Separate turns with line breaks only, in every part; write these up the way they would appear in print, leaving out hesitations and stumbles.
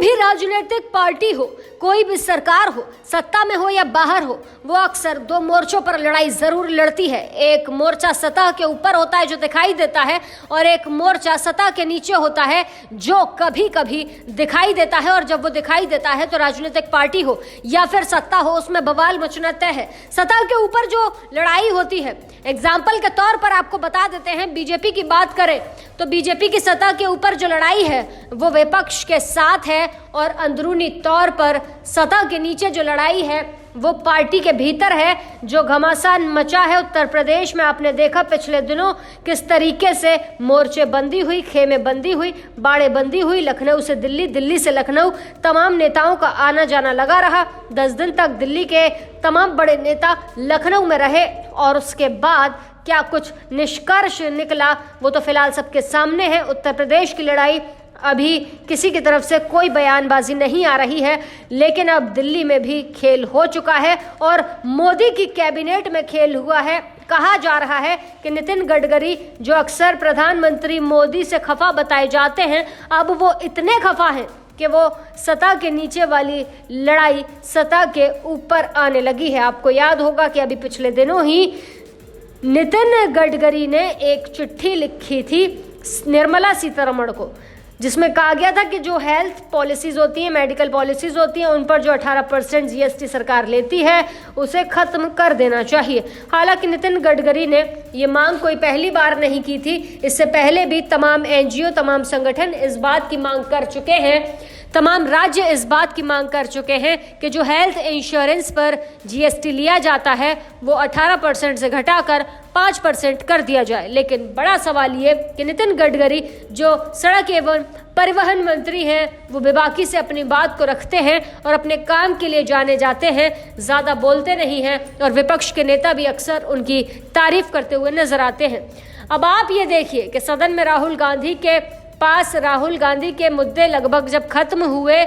भी राजनीतिक पार्टी हो, कोई भी सरकार हो, सत्ता में हो या बाहर हो, वो अक्सर दो मोर्चों पर लड़ाई जरूर लड़ती है। एक मोर्चा सतह के ऊपर होता है जो दिखाई देता है, और एक मोर्चा सतह के नीचे होता है जो कभी कभी दिखाई देता है। और जब वो दिखाई देता है तो राजनीतिक पार्टी हो या फिर सत्ता हो, उसमें बवाल मचना तय है। सतह के ऊपर जो लड़ाई होती है, एग्जाम्पल के तौर पर आपको बता देते हैं, बीजेपी की बात करें तो बीजेपी की सतह के ऊपर जो लड़ाई है वो विपक्ष के साथ है, और अंदरूनी तौर पर सतह के नीचे जो लड़ाई है वो पार्टी के भीतर है। जो घमासान मचा है उत्तर प्रदेश में, आपने देखा पिछले दिनों किस तरीके से मोर्चे बंदी हुई, खेमे बंदी हुई, बाड़े बंदी हुई, लखनऊ से दिल्ली, दिल्ली से लखनऊ, तमाम नेताओं का आना जाना लगा रहा। 10 दिन तक दिल्ली के तमाम बड़े नेता लखनऊ में रहे, और उसके बाद क्या कुछ निष्कर्ष निकला वो तो फिलहाल सबके सामने है। उत्तर प्रदेश की लड़ाई अभी किसी की तरफ से कोई बयानबाजी नहीं आ रही है, लेकिन अब दिल्ली में भी खेल हो चुका है और मोदी की कैबिनेट में खेल हुआ है। कहा जा रहा है कि नितिन गडकरी, जो अक्सर प्रधानमंत्री मोदी से खफा बताए जाते हैं, अब वो इतने खफा हैं कि वो सतह के नीचे वाली लड़ाई सतह के ऊपर आने लगी है। आपको याद होगा कि अभी पिछले दिनों ही नितिन गडकरी ने एक चिट्ठी लिखी थी निर्मला सीतारमण को, जिसमें कहा गया था कि जो हेल्थ पॉलिसीज होती हैं, मेडिकल पॉलिसीज होती हैं, उन पर जो 18% जीएसटी सरकार लेती है उसे खत्म कर देना चाहिए। हालांकि नितिन गडकरी ने ये मांग कोई पहली बार नहीं की थी, इससे पहले भी तमाम एनजीओ, तमाम संगठन इस बात की मांग कर चुके हैं, तमाम राज्य इस बात की मांग कर चुके हैं कि जो हेल्थ इंश्योरेंस पर जीएसटी लिया जाता है वो 18% से घटाकर 5% कर दिया जाए। लेकिन बड़ा सवाल ये कि नितिन गडकरी जो सड़क एवं परिवहन मंत्री हैं, वो बेबाकी से अपनी बात को रखते हैं और अपने काम के लिए जाने जाते हैं, ज़्यादा बोलते नहीं हैं, और विपक्ष के नेता भी अक्सर उनकी तारीफ करते हुए नजर आते हैं। अब आप ये देखिए कि सदन में राहुल गांधी के मुद्दे लगभग जब खत्म हुए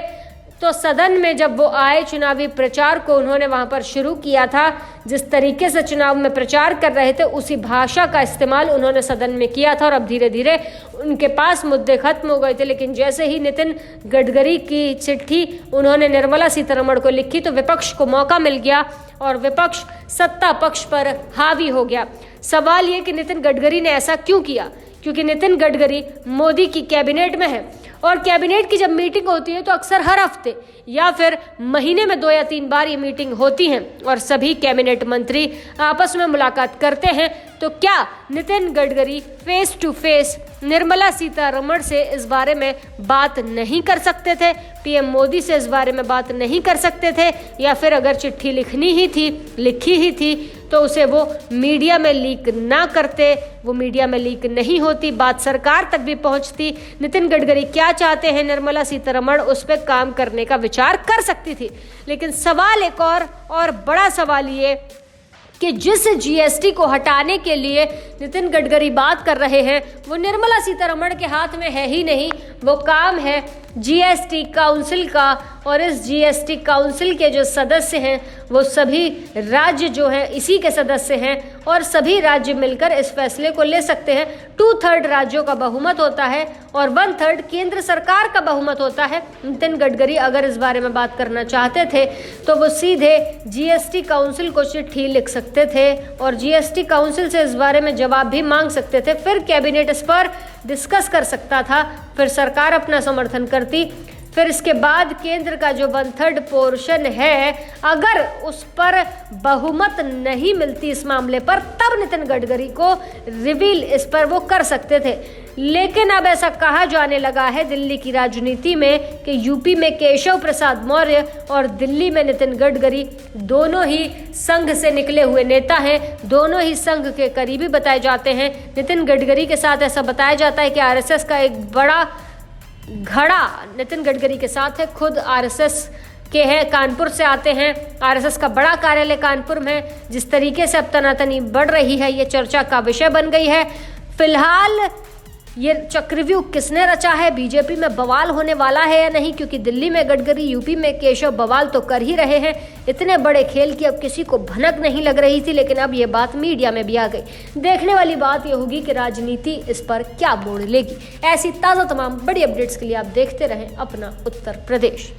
तो सदन में जब वो आए, चुनावी प्रचार को उन्होंने वहां पर शुरू किया था। जिस तरीके से चुनाव में प्रचार कर रहे थे उसी भाषा का इस्तेमाल उन्होंने सदन में किया था, और अब धीरे धीरे उनके पास मुद्दे खत्म हो गए थे। लेकिन जैसे ही नितिन गडकरी की चिट्ठी उन्होंने निर्मला सीतारमण को लिखी तो विपक्ष को मौका मिल गया और विपक्ष सत्ता पक्ष पर हावी हो गया। सवाल ये कि नितिन गडकरी ने ऐसा क्यों किया, क्योंकि नितिन गडकरी मोदी की कैबिनेट में है, और कैबिनेट की जब मीटिंग होती है तो अक्सर हर हफ्ते या फिर महीने में 2 या 3 बार ये मीटिंग होती हैं और सभी कैबिनेट मंत्री आपस में मुलाकात करते हैं। तो क्या Nitin Gadkari face to face Nirmala Sitharaman से इस बारे में बात नहीं कर सकते थे, पीएम मोदी से इस बारे में बात नहीं कर सकते थे, या फिर अगर चिट्ठी लिखी ही थी तो उसे वो मीडिया में लीक ना करते, वो मीडिया में लीक नहीं होती, बात सरकार तक भी पहुंचती। नितिन गडकरी क्या चाहते हैं निर्मला सीतारमण उस पर काम करने का विचार कर सकती थी। लेकिन सवाल एक और बड़ा सवाल ये कि जिस जीएसटी को हटाने के लिए नितिन गडकरी बात कर रहे हैं वो निर्मला सीतारमण के हाथ में है ही नहीं, वो काम है जीएसटी काउंसिल का। और इस जीएसटी काउंसिल के जो सदस्य हैं वो सभी राज्य जो हैं इसी के सदस्य हैं, और सभी राज्य मिलकर इस फैसले को ले सकते हैं। 2/3 राज्यों का बहुमत होता है और 1/3 केंद्र सरकार का बहुमत होता है। नितिन गडकरी अगर इस बारे में बात करना चाहते थे तो वो सीधे जीएसटी काउंसिल को चिट्ठी लिख सकते थे और जीएसटी काउंसिल से इस बारे में जवाब भी मांग सकते थे। फिर कैबिनेट इस पर डिस्कस कर सकता था, फिर सरकार अपना समर्थन करती, फिर इसके बाद केंद्र का जो 1/3 पोर्शन है अगर उस पर बहुमत नहीं मिलती इस मामले पर, तब नितिन गडकरी को रिवील इस पर वो कर सकते थे। लेकिन अब ऐसा कहा जाने लगा है दिल्ली की राजनीति में कि यूपी में केशव प्रसाद मौर्य और दिल्ली में नितिन गडकरी दोनों ही संघ से निकले हुए नेता हैं, दोनों ही संघ के करीबी बताए जाते हैं। नितिन गडकरी के साथ ऐसा बताया जाता है कि आरएसएस का एक बड़ा घड़ा नितिन गडकरी के साथ है, खुद आरएसएस के हैं, कानपुर से आते हैं, आरएसएस का बड़ा कार्यालय कानपुर में। जिस तरीके से अब तनातनी बढ़ रही है ये चर्चा का विषय बन गई है। फिलहाल ये चक्रव्यूह किसने रचा है, बीजेपी में बवाल होने वाला है या नहीं, क्योंकि दिल्ली में गडकरी, यूपी में केशव बवाल तो कर ही रहे हैं। इतने बड़े खेल की अब किसी को भनक नहीं लग रही थी, लेकिन अब ये बात मीडिया में भी आ गई। देखने वाली बात ये होगी कि राजनीति इस पर क्या मोड़ लेगी। ऐसी ताज़ा तमाम बड़ी अपडेट्स के लिए आप देखते रहें अपना उत्तर प्रदेश।